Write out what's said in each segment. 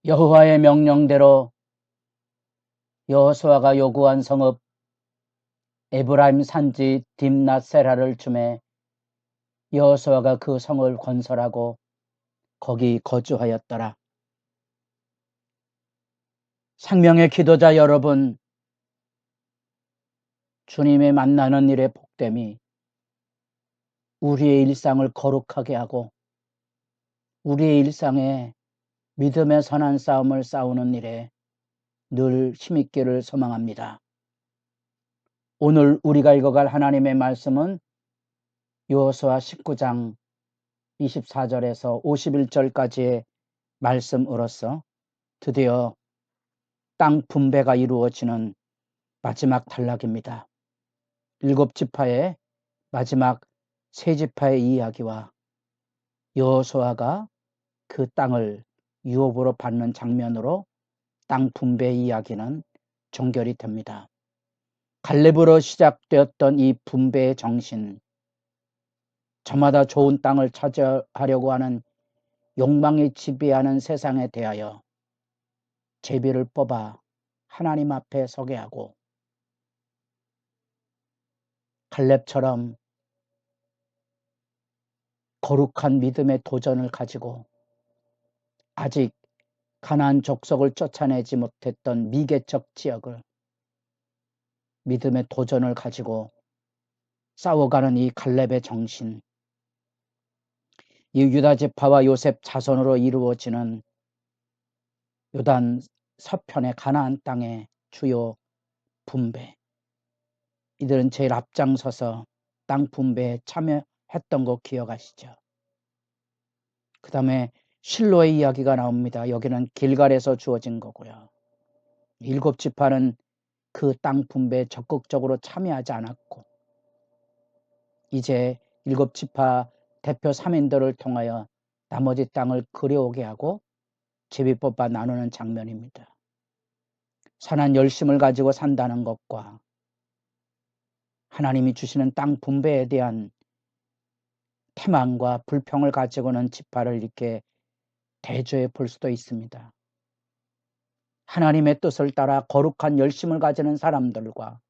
여호와의 명령대로 여호수아가 요구한 성읍 에브라임 산지 딥낫세라를 줌해 여호수아가 그 성을 건설하고 거기 거주하였더라. 생명의 기도자 여러분, 주님의 만나는 일의 복됨이 우리의 일상을 거룩하게 하고 우리의 일상에 믿음의 선한 싸움을 싸우는 일에 늘 힘있기를 소망합니다. 오늘 우리가 읽어갈 하나님의 말씀은 여호수아 19장 24절에서 51절까지의 말씀으로서 드디어 땅 분배가 이루어지는 마지막 단락입니다. 7지파의 마지막 3지파의 이야기와 여호수아가 그 땅을 유업으로 받는 장면으로 땅 분배 이야기는 종결이 됩니다. 갈렙으로 시작되었던 이 분배의 정신, 저마다 좋은 땅을 차지하려고 하는 욕망이 지배하는 세상에 대하여 제비를 뽑아 하나님 앞에 서게 하고 갈렙처럼 거룩한 믿음의 도전을 가지고 아직 가나안 족속을 쫓아내지 못했던 미개척 지역을 믿음의 도전을 가지고 싸워가는 이 갈렙의 정신, 이 유다 지파와 요셉 자손으로 이루어지는 요단 서편의 가나안 땅의 주요 분배, 이들은 제일 앞장서서 땅 분배에 참여했던 거 기억하시죠? 그 다음에 실로의 이야기가 나옵니다. 여기는 길갈에서 주어진 거고요. 7지파는 그 땅 분배에 적극적으로 참여하지 않았고 이제 7지파 대표 3인들을 통하여 나머지 땅을 그려오게 하고 제비 뽑아 나누는 장면입니다. 선한 열심을 가지고 산다는 것과 하나님이 주시는 땅 분배에 대한 태만과 불평을 가지고는 지파를 이렇게 대조해 볼 수도 있습니다. 하나님의 뜻을 따라 거룩한 열심을 가지는 사람들과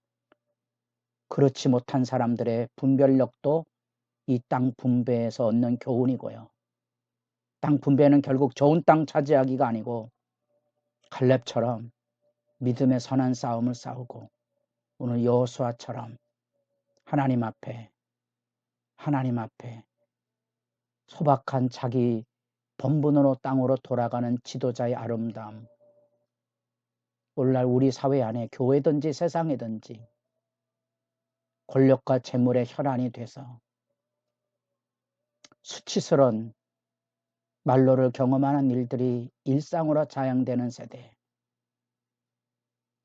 그렇지 못한 사람들의 분별력도 이 땅 분배에서 얻는 교훈이고요. 땅 분배는 결국 좋은 땅 차지하기가 아니고 갈렙처럼 믿음의 선한 싸움을 싸우고 오늘 여호수아처럼 하나님 앞에 소박한 자기 본분으로 땅으로 돌아가는 지도자의 아름다움, 오늘날 우리 사회 안에 교회든지 세상이든지 권력과 재물의 혈안이 돼서 수치스러운 말로를 경험하는 일들이 일상으로 자양되는 세대,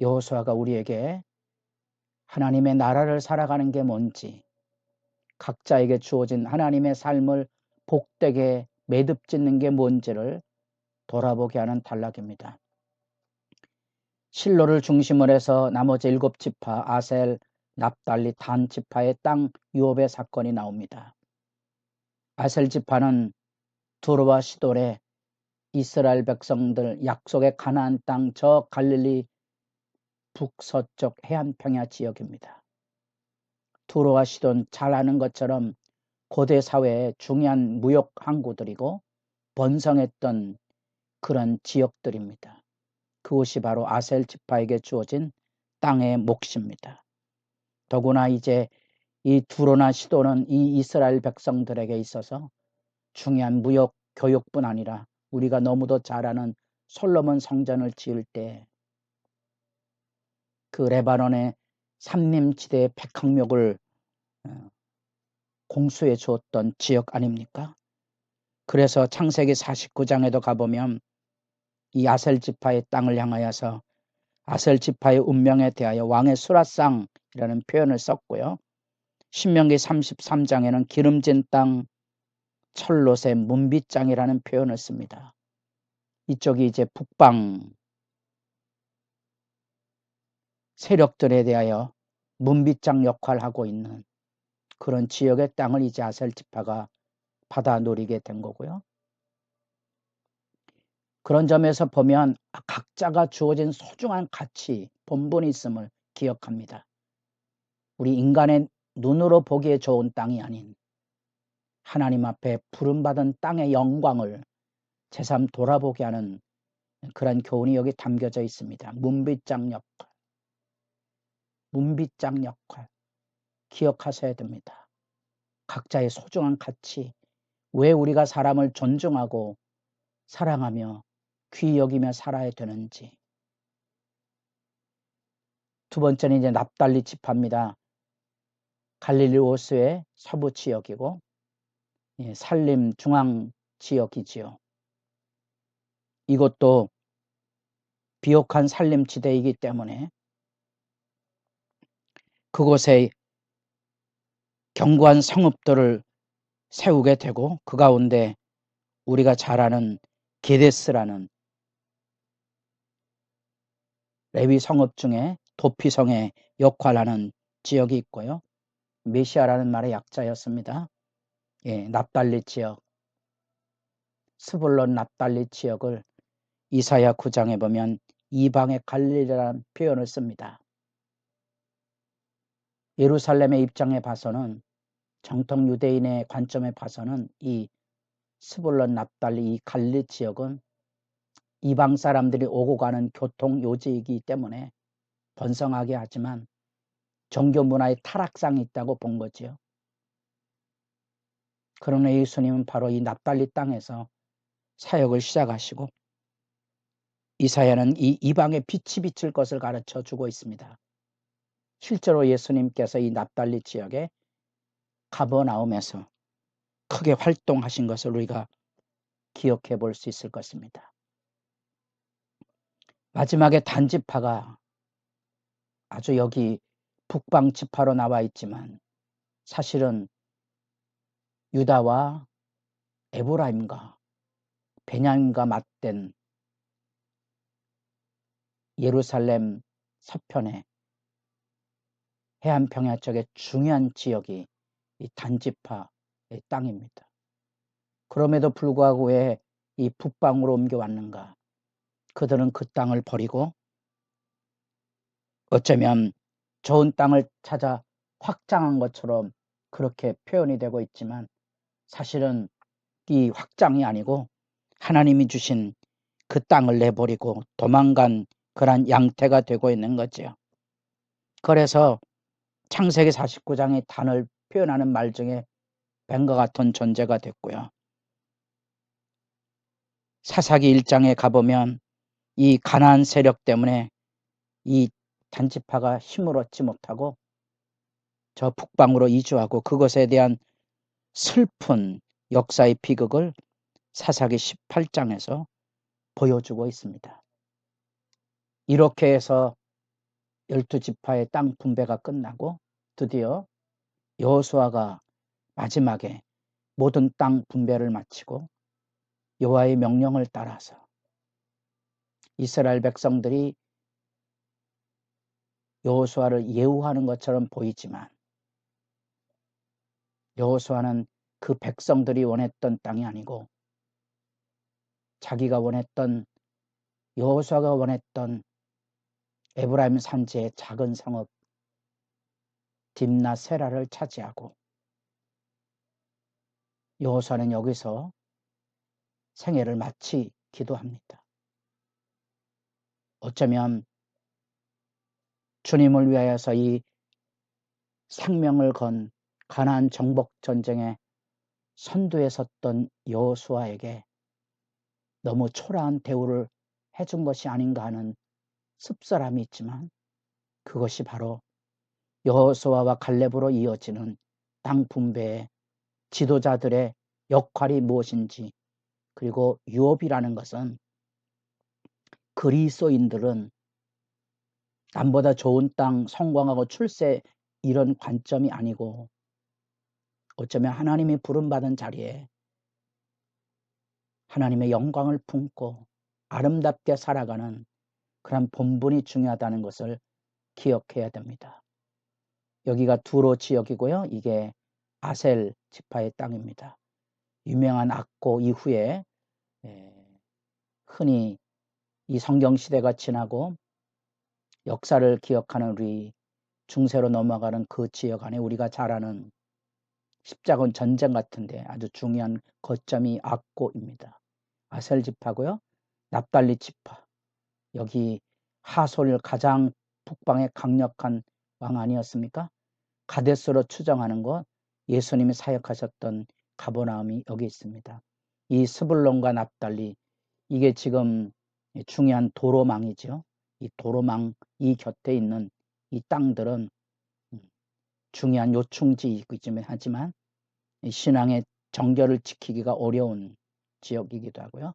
여호수아가 우리에게 하나님의 나라를 살아가는 게 뭔지, 각자에게 주어진 하나님의 삶을 복되게 매듭짓는 게 뭔지를 돌아보게 하는 단락입니다. 실로를 중심으로 해서 나머지 7지파 아셀, 납달리, 단 지파의 땅 유업의 사건이 나옵니다. 아셀 지파는 두로와 시돌의 이스라엘 백성들 약속의 가나안 땅 저 갈릴리 북서쪽 해안평야 지역입니다. 두로와 시돈 잘 아는 것처럼 고대 사회의 중요한 무역 항구들이고 번성했던 그런 지역들입니다. 그곳이 바로 아셀 지파에게 주어진 땅의 몫입니다. 더구나 이제 이 두로나 시도는 이 이스라엘 백성들에게 있어서 중요한 무역 교육뿐 아니라 우리가 너무도 잘 아는 솔로몬 성전을 지을 때 그 레바논의 산림지대의 백항목을 공수해 주었던 지역 아닙니까? 그래서 창세기 49장에도 가보면 이 아셀 지파의 땅을 향하여서 아셀 지파의 운명에 대하여 왕의 수라상이라는 표현을 썼고요. 신명기 33장에는 기름진 땅 철롯의 문빗장이라는 표현을 씁니다. 이쪽이 이제 북방 세력들에 대하여 문빗장 역할을 하고 있는 그런 지역의 땅을 이제 아셀 지파가 받아 누리게 된 거고요. 그런 점에서 보면 각자가 주어진 소중한 가치, 본분이 있음을 기억합니다. 우리 인간의 눈으로 보기에 좋은 땅이 아닌 하나님 앞에 부름받은 땅의 영광을 새삼 돌아보게 하는 그런 교훈이 여기 담겨져 있습니다. 문빗장 역할 기억하셔야 됩니다. 각자의 소중한 가치, 왜 우리가 사람을 존중하고 사랑하며 귀히 여기며 살아야 되는지. 두 번째는 이제 납달리 지파입니다. 갈릴리 호수의 서부 지역이고 살림 중앙 지역이지요. 이것도 비옥한 산림지대이기 때문에 그곳에 견고한 성읍들을 세우게 되고 그 가운데 우리가 잘 아는 게데스라는 레위 성읍 중에 도피성의 역할하는 지역이 있고요. 메시아라는 말의 약자였습니다. 납달리 지역, 스불론 납달리 지역을 이사야 9장에 보면 이방의 갈릴리라는 표현을 씁니다. 예루살렘의 입장에 봐서는 정통 유대인의 관점에 봐서는 이 스불론 납달리 이 갈릴리 지역은 이방 사람들이 오고 가는 교통 요지이기 때문에 번성하게 하지만 종교 문화의 타락상이 있다고 본 거지요. 그러나 예수님은 바로 이 납달리 땅에서 사역을 시작하시고 이사야는 이 이방의 빛이 비칠 것을 가르쳐 주고 있습니다. 실제로 예수님께서 이 납달리 지역에 가버나움에서 크게 활동하신 것을 우리가 기억해 볼 수 있을 것입니다. 마지막에 단지파가 아주 여기 북방 지파로 나와 있지만 사실은 유다와 에브라임과 베냐민과 맞댄 예루살렘 서편의 해안평야 쪽의 중요한 지역이 이 단지파의 땅입니다. 그럼에도 불구하고 왜 이 북방으로 옮겨왔는가? 그들은 그 땅을 버리고 어쩌면 좋은 땅을 찾아 확장한 것처럼 그렇게 표현이 되고 있지만 사실은 이 확장이 아니고 하나님이 주신 그 땅을 내버리고 도망간 그런 양태가 되고 있는 거죠. 그래서 창세기 49장의 단을 표현하는 말 중에 뱀과 같은 존재가 됐고요. 사사기 1장에 가보면 이 가나안 세력 때문에 이 단지파가 힘을 얻지 못하고 저 북방으로 이주하고 그것에 대한 슬픈 역사의 비극을 사사기 18장에서 보여주고 있습니다. 이렇게 해서 12지파의 땅 분배가 끝나고 드디어 여호수아가 마지막에 모든 땅 분배를 마치고 여호와의 명령을 따라서 이스라엘 백성들이 여호수아를 예우하는 것처럼 보이지만 여호수아는 그 백성들이 원했던 땅이 아니고 자기가 원했던 여호수아가 원했던 에브라임 산지의 작은 성읍 딥나 세라를 차지하고 여호수아는 여기서 생애를 마치기도 합니다. 어쩌면 주님을 위하여서 이 생명을 건 가나안 정복 전쟁의 선두에 섰던 여호수아에게 너무 초라한 대우를 해준 것이 아닌가 하는 씁쓸함이 있지만 그것이 바로 여호수아와 갈렙으로 이어지는 땅 분배의 지도자들의 역할이 무엇인지, 그리고 유업이라는 것은 그리스도인들은 남보다 좋은 땅 성공하고 출세 이런 관점이 아니고 어쩌면 하나님이 부름받은 자리에 하나님의 영광을 품고 아름답게 살아가는 그런 본분이 중요하다는 것을 기억해야 됩니다. 여기가 두로 지역이고요. 이게 아셀 지파의 땅입니다. 유명한 악고 이후에 흔히 이 성경 시대가 지나고 역사를 기억하는 우리 중세로 넘어가는 그 지역 안에 우리가 잘 아는 십자군 전쟁 같은데 아주 중요한 거점이 악고입니다. 아셀 지파고요. 납달리 지파. 여기 하솔 가장 북방의 강력한 왕 아니었습니까? 가데스로 추정하는 것, 예수님이 사역하셨던 가버나움이 여기 있습니다. 이 스불론과 납달리, 이게 지금 중요한 도로망이죠. 이 도로망 이 곁에 있는 이 땅들은 중요한 요충지이기도 하지만 신앙의 정결을 지키기가 어려운 지역이기도 하고요.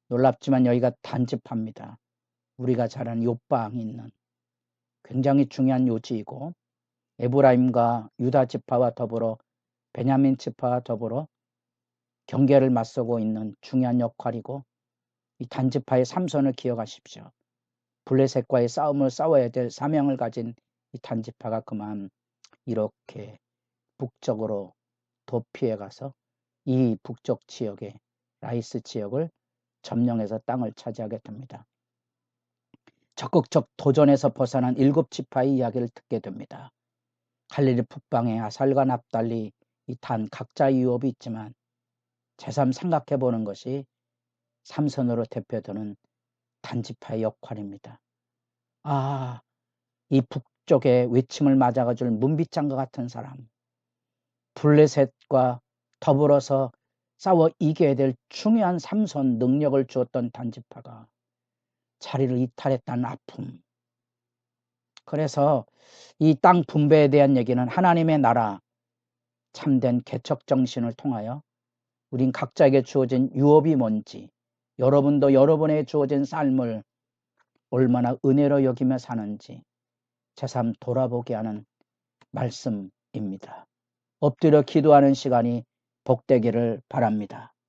놀랍지만 여기가 단지파입니다. 우리가 잘 아는 욥방이 있는 굉장히 중요한 요지이고 에브라임과 유다 지파와 더불어 베냐민 지파와 더불어 경계를 맞서고 있는 중요한 역할이고 이 단지파의 삼손을 기억하십시오. 블레셋과의 싸움을 싸워야 될 사명을 가진 이 단지파가 그만 이렇게 북쪽으로 도피해 가서 이 북쪽 지역의 라이스 지역을 점령해서 땅을 차지하게 됩니다. 적극적 도전에서 벗어난 7지파의 이야기를 듣게 됩니다. 갈릴리 북방에 아살과 납달리 이 단 각자의 유업이 있지만 새삼 생각해 보는 것이 삼선으로 대표되는 단지파의 역할입니다. 아, 이 북쪽의 외침을 맞아가줄 문빗장과 같은 사람, 블레셋과 더불어서 싸워 이겨야 될 중요한 삼선 능력을 주었던 단지파가 자리를 이탈했다는 아픔. 그래서 이 땅 분배에 대한 얘기는 하나님의 나라, 참된 개척 정신을 통하여 우린 각자에게 주어진 유업이 뭔지, 여러분도 여러분에게 주어진 삶을 얼마나 은혜로 여기며 사는지 새삼 돌아보게 하는 말씀입니다. 엎드려 기도하는 시간이 복되기를 바랍니다.